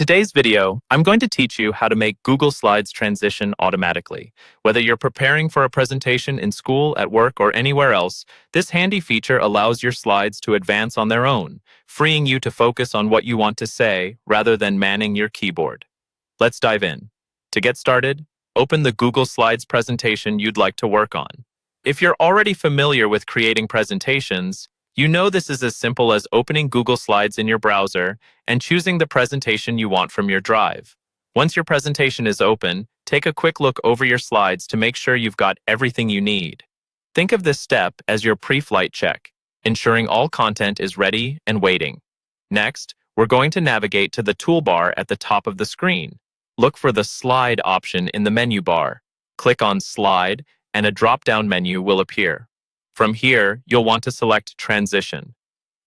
In today's video, I'm going to teach you how to make Google Slides transition automatically. Whether you're preparing for a presentation in school, at work, or anywhere else, this handy feature allows your slides to advance on their own, freeing you to focus on what you want to say rather than manning your keyboard. Let's dive in. To get started, open the Google Slides presentation you'd like to work on. If you're already familiar with creating presentations, you know this is as simple as opening Google Slides in your browser and choosing the presentation you want from your drive. Once your presentation is open, take a quick look over your slides to make sure you've got everything you need. Think of this step as your pre-flight check, ensuring all content is ready and waiting. Next, we're going to navigate to the toolbar at the top of the screen. Look for the Slide option in the menu bar. Click on Slide, and a drop-down menu will appear. From here, you'll want to select Transition.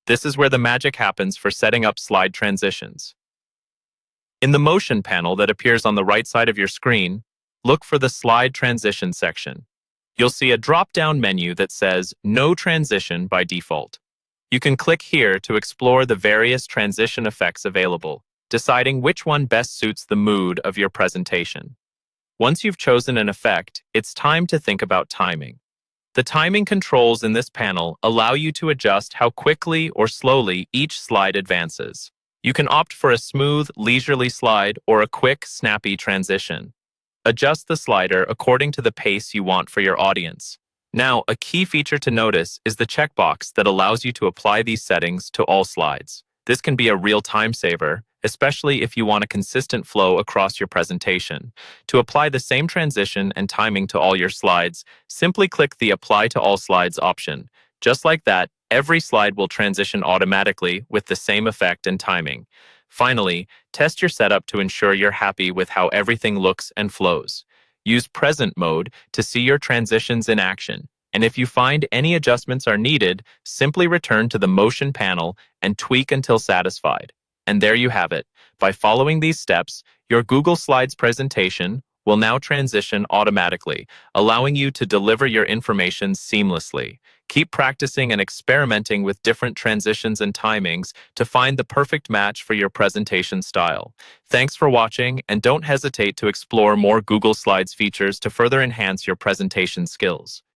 This is where the magic happens for setting up slide transitions. In the Motion panel that appears on the right side of your screen, look for the Slide Transition section. You'll see a drop-down menu that says No Transition by default. You can click here to explore the various transition effects available, deciding which one best suits the mood of your presentation. Once you've chosen an effect, it's time to think about timing. The timing controls in this panel allow you to adjust how quickly or slowly each slide advances. You can opt for a smooth, leisurely slide or a quick, snappy transition. Adjust the slider according to the pace you want for your audience. Now, a key feature to notice is the checkbox that allows you to apply these settings to all slides. This can be a real time saver, especially if you want a consistent flow across your presentation. To apply the same transition and timing to all your slides, simply click the Apply to All Slides option. Just like that, every slide will transition automatically with the same effect and timing. Finally, test your setup to ensure you're happy with how everything looks and flows. Use Present mode to see your transitions in action. And if you find any adjustments are needed, simply return to the Motion panel and tweak until satisfied. And there you have it. By following these steps, your Google Slides presentation will now transition automatically, allowing you to deliver your information seamlessly. Keep practicing and experimenting with different transitions and timings to find the perfect match for your presentation style. Thanks for watching, and don't hesitate to explore more Google Slides features to further enhance your presentation skills.